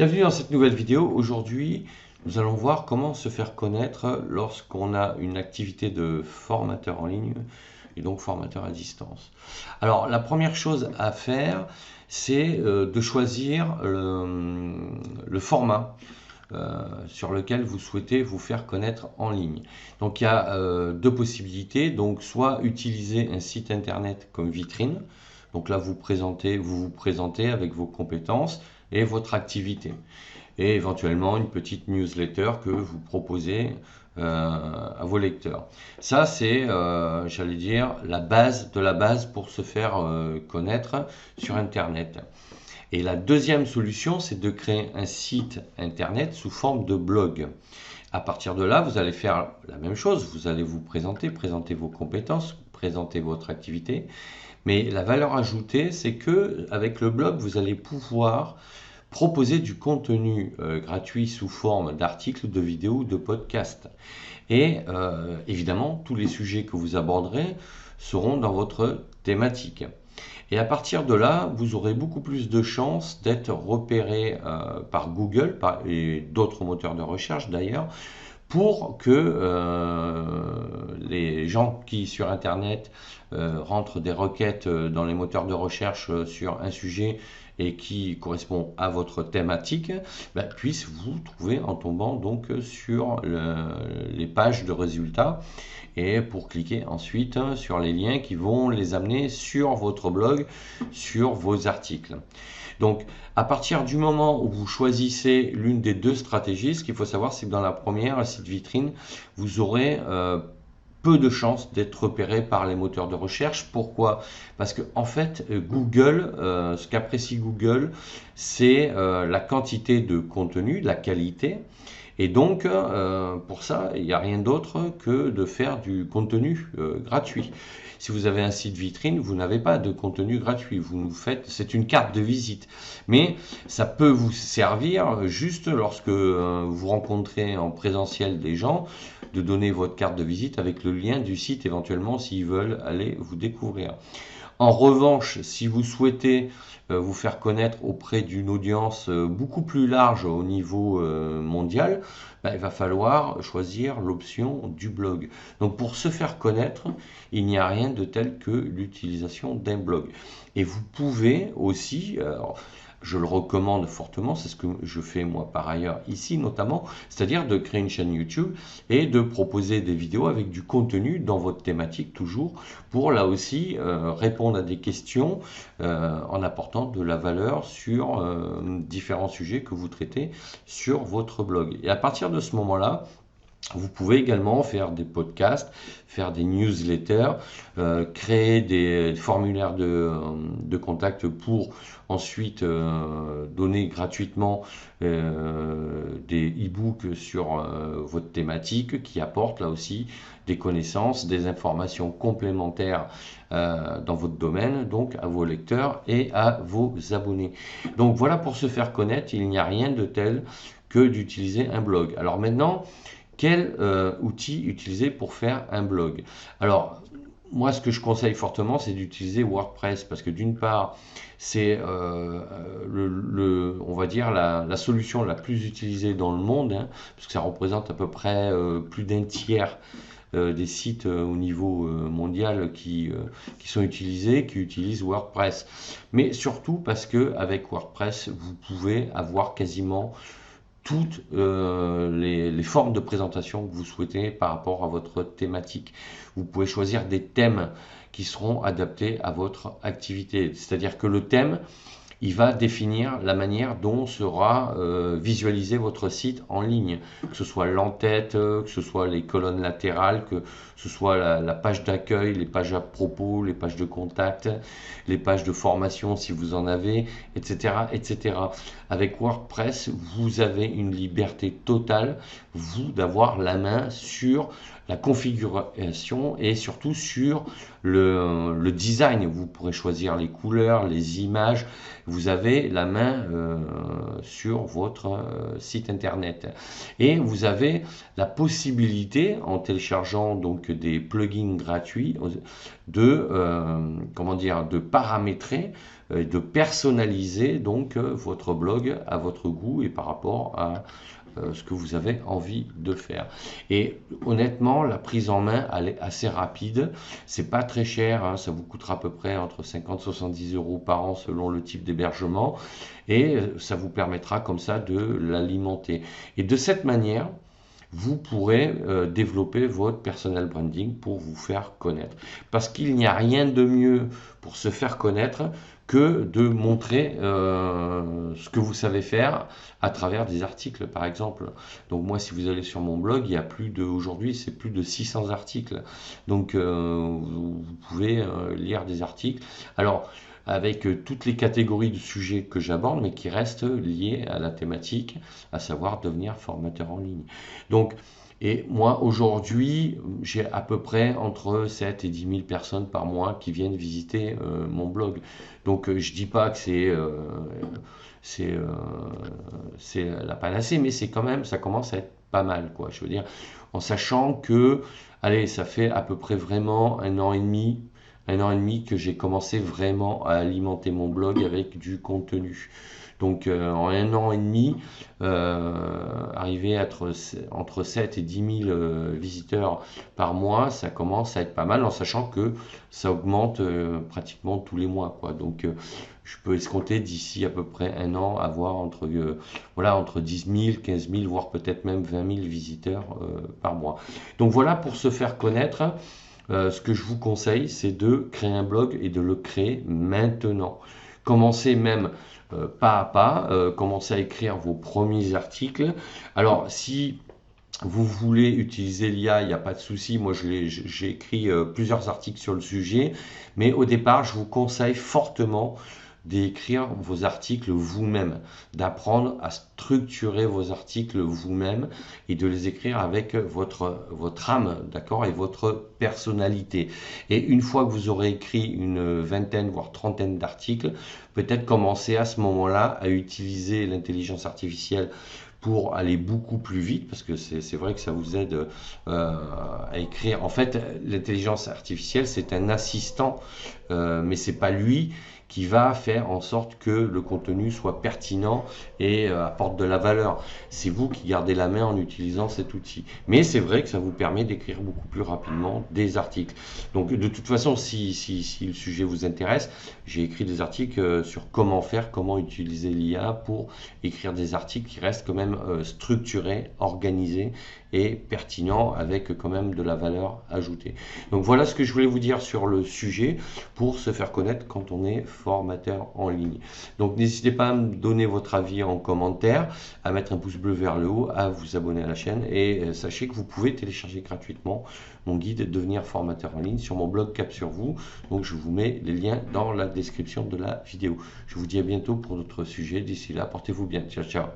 Bienvenue dans cette nouvelle vidéo. Aujourd'hui, nous allons voir comment se faire connaître lorsqu'on a une activité de formateur en ligne et donc formateur à distance. Alors, la première chose à faire, c'est de choisir le format sur lequel vous souhaitez vous faire connaître en ligne. Donc, il y a deux possibilités. Donc, soit utiliser un site internet comme vitrine. Donc là, vous vous présentez avec vos compétences et votre activité. Et éventuellement une petite newsletter que vous proposez à vos lecteurs. Ça, c'est, j'allais dire, la base de la base pour se faire connaître sur Internet. Et la deuxième solution, c'est de créer un site Internet sous forme de blog. À partir de là, vous allez faire la même chose. Vous allez vous présenter vos compétences, présenter votre activité. Mais la valeur ajoutée, c'est que avec le blog, vous allez pouvoir proposer du contenu gratuit sous forme d'articles, de vidéos, de podcasts. Et évidemment, tous les sujets que vous aborderez seront dans votre thématique. Et à partir de là, vous aurez beaucoup plus de chances d'être repéré par Google et d'autres moteurs de recherche d'ailleurs, pour que les gens qui sur Internet rentrent des requêtes dans les moteurs de recherche sur un sujet et qui correspond à votre thématique, puissent vous trouver en tombant donc sur les pages de résultats et pour cliquer ensuite sur les liens qui vont les amener sur votre blog, sur vos articles. Donc, à partir du moment où vous choisissez l'une des deux stratégies, ce qu'il faut savoir, c'est que dans la première, le site vitrine, vous aurez peu de chances d'être repéré par les moteurs de recherche. Pourquoi? Parce que en fait, Google, ce qu'apprécie Google, c'est la quantité de contenu, la qualité. Et donc, pour ça, il n'y a rien d'autre que de faire du contenu gratuit. Si vous avez un site vitrine, vous n'avez pas de contenu gratuit. C'est une carte de visite. Mais ça peut vous servir juste lorsque vous rencontrez en présentiel des gens, de donner votre carte de visite avec le lien du site éventuellement s'ils veulent aller vous découvrir. En revanche, si vous souhaitez vous faire connaître auprès d'une audience beaucoup plus large au niveau mondial, il va falloir choisir l'option du blog. Donc pour se faire connaître, il n'y a rien de tel que l'utilisation d'un blog. Et vous pouvez aussi, je le recommande fortement, c'est ce que je fais moi par ailleurs ici notamment, c'est-à-dire de créer une chaîne YouTube et de proposer des vidéos avec du contenu dans votre thématique toujours, pour là aussi répondre à des questions en apportant de la valeur sur différents sujets que vous traitez sur votre blog. Et à partir de ce moment-là, vous pouvez également faire des podcasts, faire des newsletters, créer des formulaires de contact pour ensuite donner gratuitement des e-books sur votre thématique qui apportent là aussi des connaissances, des informations complémentaires dans votre domaine, donc à vos lecteurs et à vos abonnés. Donc voilà, pour se faire connaître, il n'y a rien de tel que d'utiliser un blog. Alors maintenant, quel outil utiliser pour faire un blog? Alors, moi, ce que je conseille fortement, c'est d'utiliser WordPress parce que d'une part, c'est on va dire la solution la plus utilisée dans le monde, hein, parce que ça représente à peu près plus d'un tiers des sites au niveau mondial qui sont utilisés, qui utilisent WordPress. Mais surtout parce que avec WordPress, vous pouvez avoir quasiment toutes les formes de présentation que vous souhaitez par rapport à votre thématique. Vous pouvez choisir des thèmes qui seront adaptés à votre activité. C'est-à-dire que le thème, il va définir la manière dont sera visualisé votre site en ligne, que ce soit l'entête, que ce soit les colonnes latérales, que ce soit la page d'accueil, les pages à propos, les pages de contact, les pages de formation si vous en avez, etc., etc. Avec WordPress, vous avez une liberté totale, vous, d'avoir la main sur la configuration et surtout sur le design. Vous pourrez choisir les couleurs, les images. Vous avez la main sur votre site internet. Et vous avez la possibilité, en téléchargeant donc des plugins gratuits, de paramétrer de personnaliser donc votre blog à votre goût et par rapport à ce que vous avez envie de faire. Et honnêtement, la prise en main, elle est assez rapide. C'est pas très cher, hein, ça vous coûtera à peu près entre 50 et 70 euros par an selon le type d'hébergement. Et ça vous permettra comme ça de l'alimenter. Et de cette manière, vous pourrez développer votre personal branding pour vous faire connaître. Parce qu'il n'y a rien de mieux pour se faire connaître que de montrer ce que vous savez faire à travers des articles, par exemple. Donc moi, si vous allez sur mon blog, il y a aujourd'hui, c'est plus de 600 articles. Donc vous pouvez lire des articles. Alors, avec toutes les catégories de sujets que j'aborde, mais qui restent liés à la thématique, à savoir devenir formateur en ligne. Donc, et moi, aujourd'hui, j'ai à peu près entre 7 et 10 000 personnes par mois qui viennent visiter mon blog. Donc, je dis pas que c'est la panacée, mais c'est quand même, ça commence à être pas mal, quoi. Je veux dire, en sachant que, allez, ça fait à peu près vraiment un an et demi que j'ai commencé vraiment à alimenter mon blog avec du contenu. Donc en un an et demi, arriver à être entre 7 et 10 000 visiteurs par mois, ça commence à être pas mal en sachant que ça augmente pratiquement tous les mois, quoi. Donc je peux escompter d'ici à peu près un an avoir entre 10 000, 15 000, voire peut-être même 20 000 visiteurs par mois. Donc voilà, pour se faire connaître. Ce que je vous conseille, c'est de créer un blog et de le créer maintenant. Commencez même pas à pas, commencez à écrire vos premiers articles. Alors, si vous voulez utiliser l'IA, il n'y a pas de souci. Moi, j'ai écrit plusieurs articles sur le sujet, mais au départ, je vous conseille fortement d'écrire vos articles vous-même, d'apprendre à structurer vos articles vous-même et de les écrire avec votre âme, d'accord, et votre personnalité. Et une fois que vous aurez écrit une vingtaine, voire trentaine d'articles, peut-être commencer à ce moment-là à utiliser l'intelligence artificielle pour aller beaucoup plus vite, parce que c'est vrai que ça vous aide à écrire. En fait, l'intelligence artificielle, c'est un assistant, mais c'est pas lui qui va faire en sorte que le contenu soit pertinent et apporte de la valeur. C'est vous qui gardez la main en utilisant cet outil. Mais c'est vrai que ça vous permet d'écrire beaucoup plus rapidement des articles. Donc de toute façon, si le sujet vous intéresse, j'ai écrit des articles sur comment utiliser l'IA pour écrire des articles qui restent quand même structurés, organisés et pertinents avec quand même de la valeur ajoutée. Donc voilà ce que je voulais vous dire sur le sujet pour se faire connaître quand on est formateur en ligne. Donc n'hésitez pas à me donner votre avis en commentaire, à mettre un pouce bleu vers le haut, à vous abonner à la chaîne et sachez que vous pouvez télécharger gratuitement mon guide devenir formateur en ligne sur mon blog Cap sur vous. Donc je vous mets les liens dans la description de la vidéo. Je vous dis à bientôt pour d'autres sujets. D'ici là, portez-vous bien. Ciao, ciao.